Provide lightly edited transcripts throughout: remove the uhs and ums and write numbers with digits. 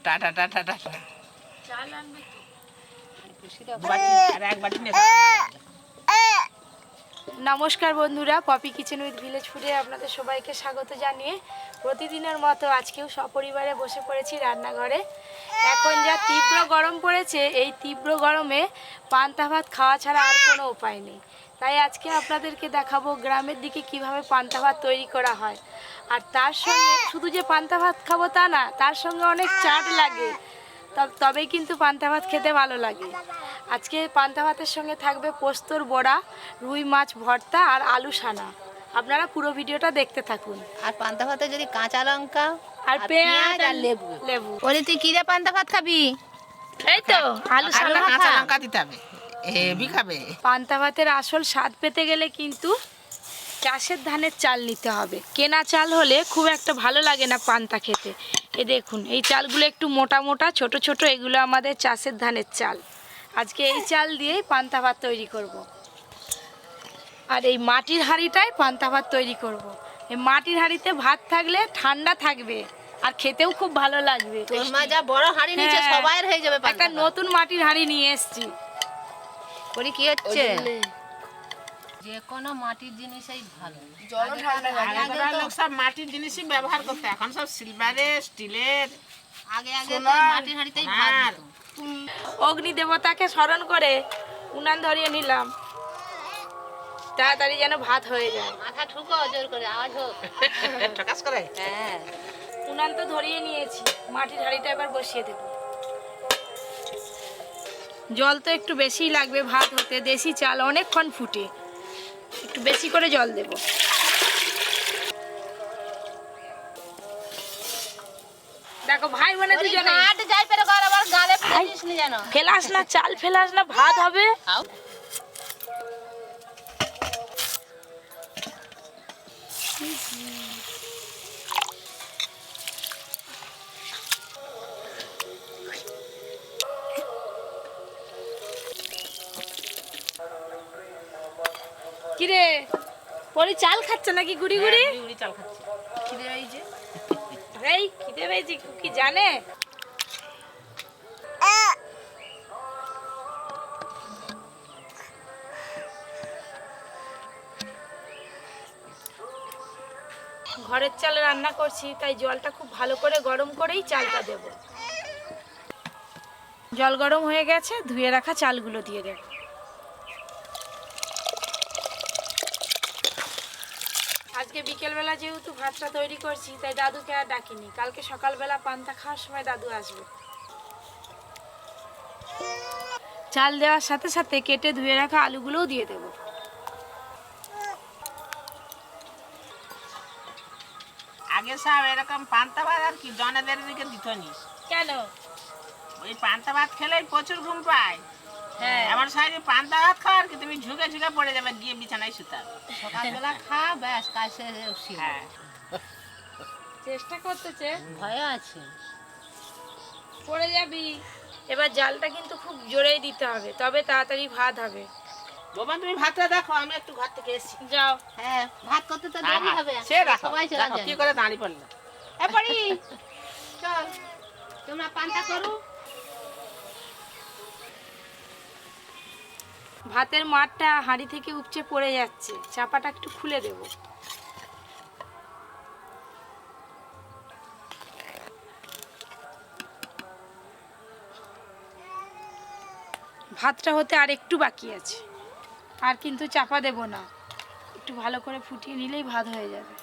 Tata tata tata. চাল আনবে আর এক বাটি নে। নমস্কার বন্ধুরা, পপি কিচেন উইথ ভিলেজ ফুডে আপনাদের সবাইকে স্বাগত জানিয়ে প্রতিদিনের মতো আজকেও সপরিবারে বসে পড়েছি রান্নাঘরে। এখন যা তীব্র গরম পড়েছে, এই তীব্র গরমে পান্তা ভাত খাওয়া ছাড়া আর কোনো উপায় নেই। তাই আজকে আপনাদেরকে দেখাবো গ্রামের দিকে কিভাবে পান্তা ভাত তৈরি করা হয়। আর তার সঙ্গে শুধু যে পান্তা ভাত খাবো তা না, তার সঙ্গে অনেক চাট লাগে, তবেই কিন্তু পান্তা ভাত খেতে ভালো লাগে। আজকে পান্তা ভাতের সঙ্গে থাকবে পোস্তর বড়া, রুই মাছ ভর্তা আর আলু সানা। আপনারা পুরো ভিডিওটা দেখতে থাকুন। আর পান্তা ভাতে যদি কাঁচা লঙ্কা আর পেঁয়াজ আর লেবু লেবু ওরে তুই কি রে পান্তা ভাত খাবি? এই তো আলু আর সানা। কাঁচা লঙ্কা দিতে হবে, হেভি খাবে। পান্তা ভাতের আসল স্বাদ পেতে গেলে কিন্তু চাষের ধানের চাল নিতে হবে। কেনা চাল হলে খুব একটা ভালো লাগে না পান্তা খেতে। এ দেখুন, এই চালগুলো একটু মোটা মোটা ছোট ছোট, এগুলো আমাদের চাষের ধানের চাল। আজকে এই চাল দিয়েই পান্তা ভাত তৈরি করব। আর এই মাটির হাঁড়িটায় পান্তা ভাত তৈরি করব। এই মাটির হাঁড়িতে ভাত থাকলে ঠান্ডা থাকবে আর খেতেও খুব ভালো লাগবে। তোর মা যা বড় হাঁড়ি নিচে হ্যাঁ, সবাইয়ের হয়ে যাবে একটা নতুন মাটির হাঁড়ি নিয়ে এসেছি। ওরে কি হচ্ছে? যে কোনো মাটির জিনিসই ভালো, জল ঠান্ডা লাগে। আগেকার লোক সব মাটির জিনিসই ব্যবহার করতে, এখন সব সিলভারের, স্টিলের। আগে আগে তো মাটির হাঁড়িতেই ভাত হ্যাঁ। হতো। অগ্নি দেবতাকে স্মরণ করে উনান ধরিয়ে নিলাম, তাড়াতাড়ি যেন ভাত হয়ে যায়। মাথা ঠুকো জোর করে, আওয়াজ হোক। ঠকাস করে। হ্যাঁ, উনান তো ধরিয়ে নিয়েছি, মাটির হাঁড়িটা এবার বসিয়ে দেব। জল তো একটু বেশিই লাগবে ভাত হতে, দেশি চাল অনেকক্ষণ ফুটে, একটু বেশি করে জল দেব। দেখো ভাই বোনে দুজনে হাট যাই পেরে ঘর আবার গালে ফেলিস নি জানো। ফেলাস না, চাল ফেলাস না, ভাত হবে। খাও। কিরে পরি চাল খাচ্ছে নাকি গুড়ি গুড়ি? উড়ি চাল খাচ্ছে। খিদে পেয়েছে, এই খিদে পেয়েছে কি জানে? ঘরের চালে রান্না করছি, তাই জলটা খুব ভালো করে গরম করেই চালটা দেব। জল গরম হয়ে গেছে, ধুয়ে রাখা চালগুলো দিয়ে দেব। আজকে বিকেলবেলা যেহেতু ভাতটা তৈরি করছি, তাই দাদুকে আর ডাকিনি। কালকে সকালবেলা পান্তা খাওয়ার সময় দাদু আসবে। চাল দেওয়ার সাথে সাথে কেটে ধুয়ে রাখা আলুগুলোও দিয়ে দেব। আগে সব এরকম পান্তা ভাত আর কি জনেদের দিকে দিত নি। কেন? ওই পান্তা ভাত খেলেই প্রচুর ঘুম পায়। হ্যাঁ, এমন সাইডে পান্তা ভাত খাওয়ার কি তুমি ঝুঁকে ঝুঁকে পড়ে যাবে, গিয়ে বিছানায় শুতাম। সকালবেলা খা, ব্যাস কাজ শেষে উঠছি। হ্যাঁ, চেষ্টা করতেছে, ভয় আছে। পড়ে যাবি। এবার জালটা কিন্তু খুব জোরেই দিতে হবে, তবে তাড়াতাড়ি ভাত হবে। বোমা তুমি ভাতটা দেখো, আমি একটু ঘর থেকে এসেছি। যাও। হ্যাঁ, ভাত করতে তো দেরি হবে। সে রাখো, সবাই চলে দেখো যায়। কি করে দাঁড়িয়ে পড়লো। এ পড়ি চল, তোমরা পান্তা করো। ভাতের মাঠটা হাঁড়ি থেকে উপচে পড়ে যাচ্ছে, চাপাটা একটু খুলে দেব। ভাতটা হতে আর একটু বাকি আছে, আর কিন্তু চাপা দেব না, একটু ভালো করে ফুটিয়ে নিলেই ভাত হয়ে যাবে।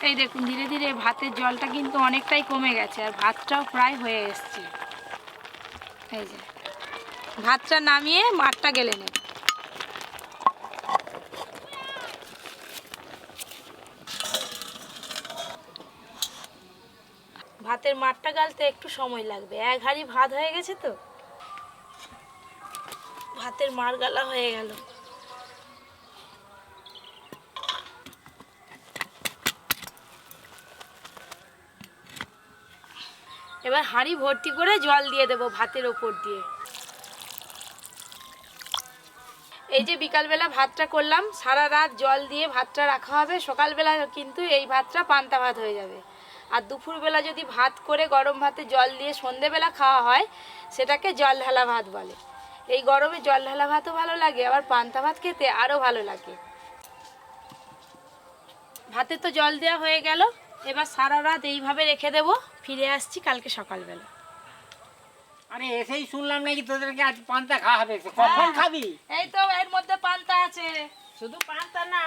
এই দেখুন, ধীরে ধীরে ভাতের জলটা কিন্তু অনেকটাই কমে গেছে, আর ভাতটাও প্রায় হয়ে এসছে। এই যে ভাতটা নামিয়ে মাঠটা গেলে নেব। ভাতের মাঠটা গালতে একটু সময় লাগবে, এক হাঁড়ি ভাত হয়ে গেছে তো, ভাতের মার গালা হয়ে গেল। এবার হাঁড়ি ভর্তি করে জল দিয়ে দেব ভাতের ওপর দিয়ে। এই যে বিকালবেলা ভাতটা করলাম, সারা রাত জল দিয়ে ভাতটা রাখা হবে, সকালবেলা কিন্তু এই ভাতটা পান্তা ভাত হয়ে যাবে। আর দুপুরবেলা যদি ভাত করে গরম ভাতে জল দিয়ে সন্ধেবেলা খাওয়া হয়, সেটাকে জল ঢালা ভাত বলে। এই গরমে জল ঢালা ভাতও ভালো লাগে, আবার পান্তা ভাত খেতে আরও ভালো লাগে। ভাতে তো জল দেওয়া হয়ে গেল, এবার সারা রাত এইভাবে রেখে দেব, ফিরে আসছি কালকে সকালবেলা। আরে এসেই শুনলাম নাকি তোদেরকে আজ পান্তা খাওয়া হবে, কখন খাবি? এই তো এর মধ্যে পান্তা আছে। শুধু পান্তা না,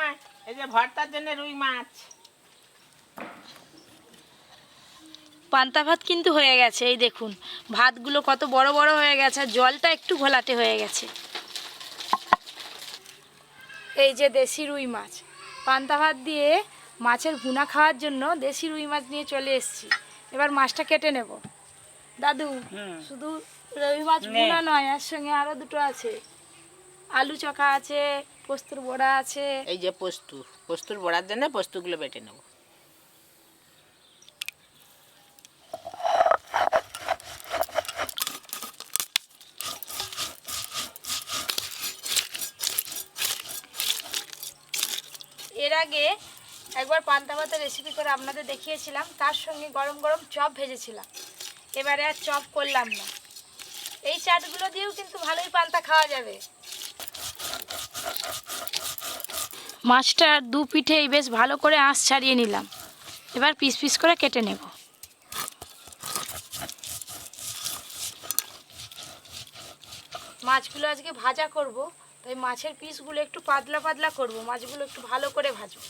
এই যে ভর্তার জন্য রুই মাছ। পান্তা ভাত কিন্তু হয়ে গেছে, এই দেখুন ভাতগুলো কত বড় বড় হয়ে গেছে, আর জলটা একটু ঘোলাটে হয়ে গেছে। এই যে দেশি রুই মাছ, পান্তা ভাত দিয়ে মাছের ভুনা খাওয়ার জন্য দেশি রুই মাছ নিয়ে চলে এসেছি। এবার মাছটা কেটে নেব। দাদু, শুধু রুই মাছ ভুনা নয়, এর সঙ্গে আরও দুটো আছে, আলু চখা আছে, পোস্তর বড়া আছে। এই যে পোস্তুর বড়ার জন্য পোস্তুগুলো বেটে নেব। এর আগে একবার পান্তা ভাতের রেসিপি করে আপনাদের দেখিয়েছিলাম, তার সঙ্গে গরম গরম চপ ভেজেছিলাম। এবারে আর চপ করলাম না, এই চাটগুলো দিয়েও কিন্তু ভালোই পান্তা খাওয়া যাবে। মাছটা দু পিঠেই বেশ ভালো করে আঁশ ছাড়িয়ে নিলাম, এবার পিস পিস করে কেটে নেব। মাছগুলো আজকে ভাজা করব, তাই মাছের পিসগুলো একটু পাতলা পাতলা করব, মাছগুলো একটু ভালো করে ভাজবো।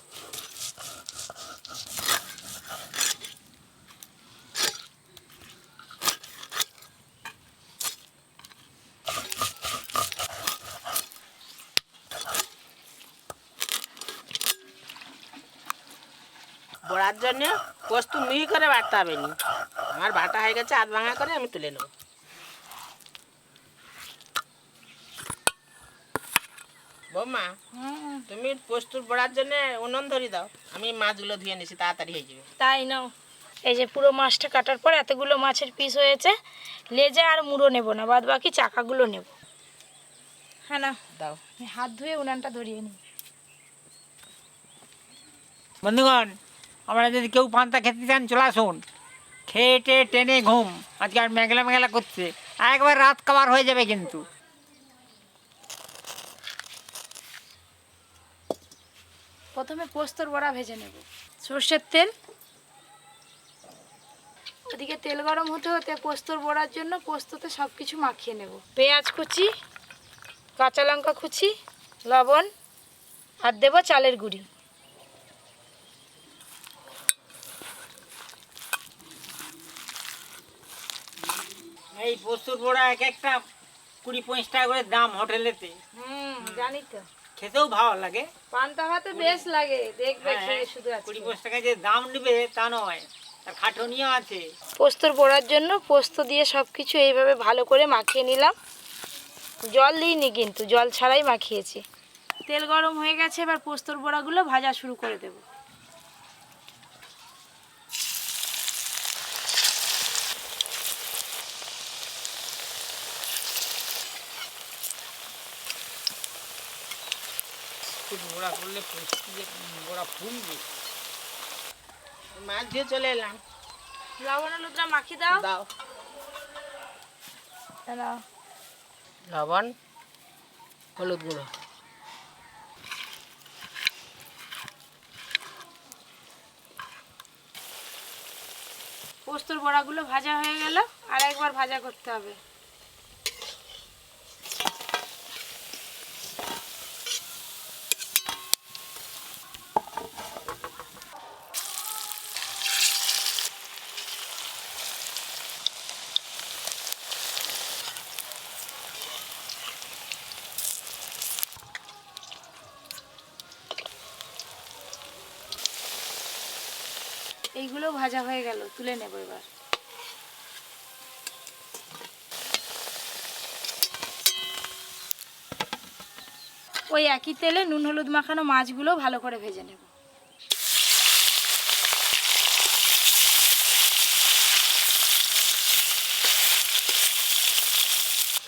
বড়ার জন্য পোস্তু মিহি করে বাটতে হবে নি, আমার বাটা হয়ে গেছে, আধ ভাঙা করে আমি তুলে নেব। বৌমা, তুমি পোস্তুর বড়ার জন্য উনুন ধরি দাও, আমি মাছগুলো ধুয়ে নিছি, তাড়াতাড়ি হয়ে যাবে। তাই নাও। এই যে পুরো মাছটা কাটার পর এতগুলো মাছের পিস হয়েছে, লেজা আর মুড়ো নেব না, বাদ বাকি চাকাগুলো নেব। হ্যাঁ না দাও। হাত ধুয়ে উনানটা ধরিয়ে নিই। বন্ধুগণ, আমরা যদি কেউ পান্তা খেতে চান চলে আসুন, খেয়ে টেনে ঘুম, আজকে আর মেঘলা মেঘলা করছে, একবার রাত খাবার হয়ে যাবে কিন্তু। প্রথমে পোস্তর বড়া ভেজে নেব, সর্ষের তেল, ওদিকে তেল গরম হতে হতে পোস্তর বড়ার জন্য পোস্ততে সব কিছু মাখিয়ে নেব। পেঁয়াজ কুচি, কাঁচা লঙ্কা কুচি, লবণ, আর দেবো চালের গুঁড়ি। এই পোস্তুর বড়া এক একটা 20-25 টাকা করে দাম হোটেলেতে, জানি তো, খেতেও ভালো লাগে। পান্তা ভাতে বেশ লাগে, দেখবে হ্যাঁ, খেয়ে শুধু আজকে। 20-25 টাকা যে দাম নেবে তা নয়, তার খাটুনিও আছে। পোস্তর বড়ার জন্য পোস্ত দিয়ে সব কিছু এইভাবে ভালো করে মাখিয়ে নিলাম, জল দিইনি কিন্তু, জল ছাড়াই মাখিয়েছি। তেল গরম হয়ে গেছে, এবার পোস্তর বড়াগুলো ভাজা শুরু করে দেব। বড়া করলে পোস্ত যে বড়া ফুলবে। মাছ দিয়ে চলে এলাম। লবণ হলুদটা মাখিয়ে দাও। দাও দাও লবণ, হলুদ গুঁড়ো। পোস্তর বড়াগুলো ভাজা হয়ে গেল, আর একবার ভাজা করতে হবে। এইগুলো ভাজা হয়ে গেল, তুলে নেব এবার। ওই একই তেলে নুন হলুদ মাখানো মাছগুলো ভালো করে ভেজে নেব।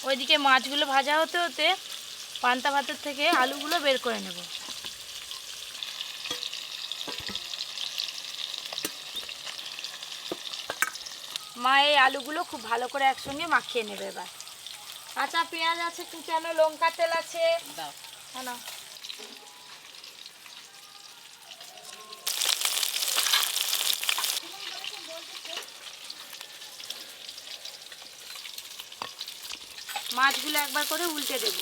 ওইদিকে মাছগুলো ভাজা হতে হতে পান্তা ভাতের থেকে আলুগুলো বের করে নেব। মা এই আলুগুলো খুব ভালো করে একসঙ্গে মাখিয়ে নেবে এবার। কাঁচা পেঁয়াজ আছে, কুচানো লঙ্কা তেল আছে। দাও। হ্যাঁ, মাছগুলো একবার করে উল্টে দেব।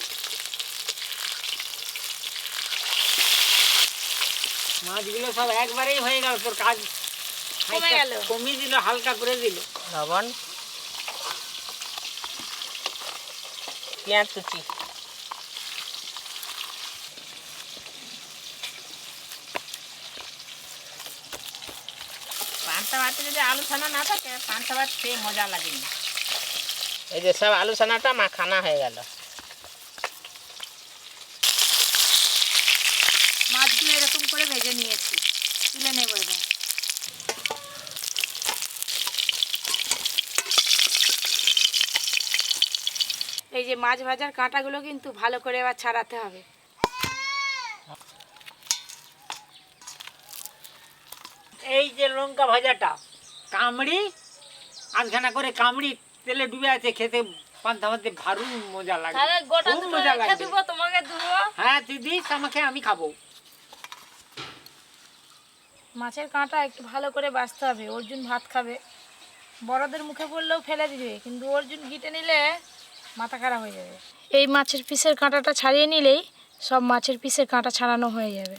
মাছগুলো সব একবারেই হয়ে গেল, তোর কাজ কমে গেল। কমিয়ে দিল, হালকা করে দিল। লবণ, পেঁয়াজ কুচি, পান্তা ভাতে যদি আলু ছানা না থাকে পান্তা ভাত খেয়ে মজা লাগেনি। এই যে সব আলু ছানাটা মাখানা হয়ে গেল। মাছগুলো এরকম করে ভেজে নিয়েছি, তুলে নেব এবার। এই যে মাছ ভাজার কাঁটাগুলো কিন্তু ভালো করে এবার ছাড়াতে হবে। এই যে লঙ্কা ভাজাটা কামড়ি, আধখানা করে কামড়ি তেলে ডুবে আছে, খেতে পান্তা ভাতে ভারী মজা লাগে, খুব মজা লাগে। তোমাকে দেবো। হ্যাঁ তুই দিস আমাকে, আমি খাবো। মাছের কাঁটা একটু ভালো করে বাছতে হবে, অর্জুন ভাত খাবে। বড়দের মুখে পড়লেও ফেলে দিবে, কিন্তু অর্জুন গিটে নিলে মাথা খারাপ হয়ে যাবে। এই মাছের পিসের কাঁটাটা ছাড়িয়ে নিলেই সব মাছের পিসের কাঁটা ছাড়ানো হয়ে যাবে।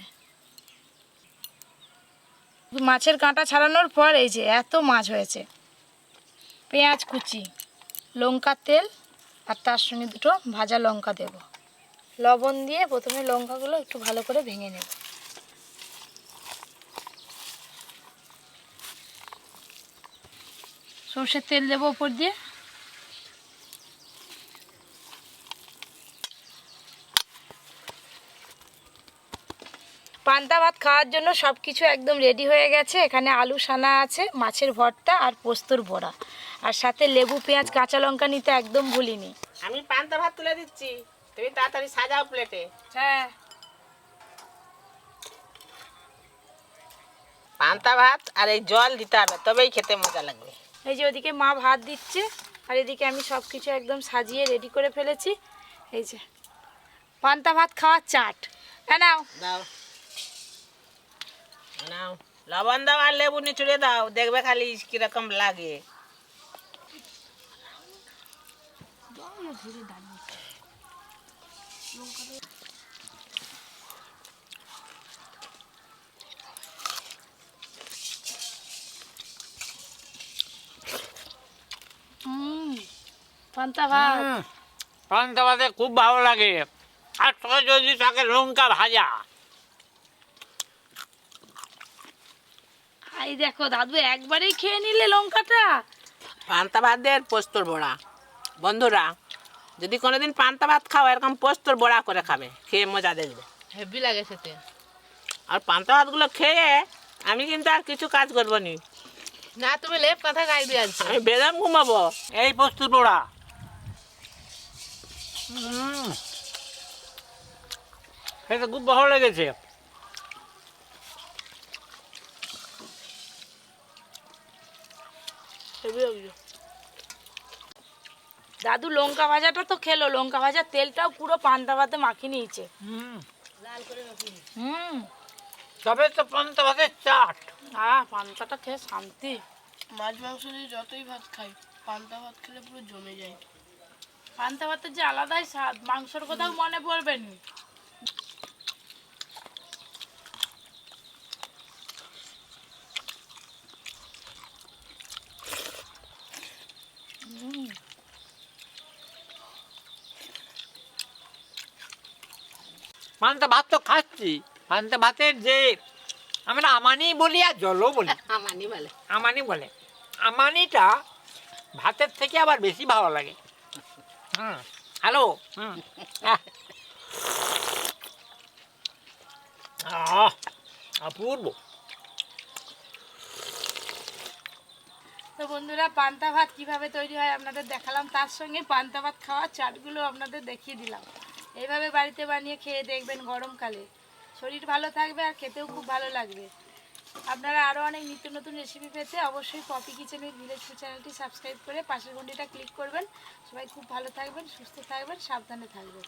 মাছের কাঁটা ছাড়ানোর পর এই যে এত মাছ হয়েছে। পেঁয়াজ কুচি, লঙ্কার তেল, আর তার সঙ্গে দুটো ভাজা লঙ্কা দেব। লবণ দিয়ে প্রথমে লঙ্কাগুলো একটু ভালো করে ভেঙে নেব। সর্ষের তেল দেবো ওপর দিয়ে। পান্তা ভাত খাওয়ার জন্য সব কিছু একদম রেডি হয়ে গেছে। এখানে আলু সানা আছে, মাছের ভর্তা আর পোস্তর বড়া, আর সাথে লেবু, পেঁয়াজ, কাঁচা লঙ্কা নিতে একদম ভুলিনি। আমি পান্তা ভাত তুলে দিচ্ছি, তুমি তাড়াতাড়ি সাজাও প্লেটে। হ্যাঁ, পান্তা ভাত আর এই জল দিতে হবে, তবেই খেতে মজা লাগবে। এই যে ওদিকে মা ভাত দিচ্ছে, আর এদিকে আমি সব কিছু একদম সাজিয়ে রেডি করে ফেলেছি। এই যে পান্তা ভাত খাওয়ার চাট। নাও দাও, নাও, লবণ দাও আর লেবু নিচুড়ে দাও, দেখবে খালি কিরকম লাগে। পান্তা ভাত। পান্তা ভাতে খুব ভালো লাগে, আর তোর যদি থাকে লঙ্কা ভাজা। এই দেখো দাদু একবারেই খেয়ে নিলে লঙ্কাটা। পান্তা ভাত দিয়ে পোস্তর বড়া। বন্ধুরা, যদি কোনোদিন পান্তা ভাত খাও এরকম পোস্তর বড়া করে খাবে, খেয়ে মজা দেখবে, হেভি লাগে খেতে। আর পান্তা ভাতগুলো খেয়ে আমি কিন্তু আর কিছু কাজ করবো নি, না তুমি লেপ কথা গাই দিয়ে আনছো। আমি বেদাম ঘুমাবো। এই প্রস্তুত পোড়া খেতে খুব ভালো লেগেছে। দাদু লঙ্কা ভাজাটা তো খেলো, লঙ্কা ভাজার তেলটাও পুরো পান্তা ভাতে মাখিয়ে নিয়েছে। তবে তো পান্তা ভাতের চাট। পান্তাটা খেয়ে শান্তি। মাছ মাংস দিয়ে যতই ভাত খাই, পান্তা ভাত খেলে পুরো জমে যায়। পান্তা ভাতের যে আলাদাই স্বাদ, মাংসর কথাও মনে পড়বে না। পান্তা ভাত তো খাচ্ছি, পান্তা ভাতের যে আমরা আমানি বলি আর জলও বলি, আমানি বলে। আমানি বলে, আমানিটা ভাতের থেকে আবার বেশি ভালো লাগে। হ্যালো, অপূর্ব। তো বন্ধুরা, পান্তা ভাত কিভাবে তৈরি হয় আপনাদের দেখালাম, তার সঙ্গে পান্তা ভাত খাওয়ার চাটগুলো আপনাদের দেখিয়ে দিলাম। এইভাবে বাড়িতে বানিয়ে খেয়ে দেখবেন গরমকালে, শরীর ভালো থাকবে আর খেতেও খুব ভালো লাগবে। আপনারা আরও অনেক নিত্য নতুন রেসিপি পেতে অবশ্যই Poppy Kitchen with village food চ্যানেলটি সাবস্ক্রাইব করে পাশের ঘন্টিটা ক্লিক করবেন। সবাই খুব ভালো থাকবেন, সুস্থ থাকবেন, সাবধানে থাকবেন।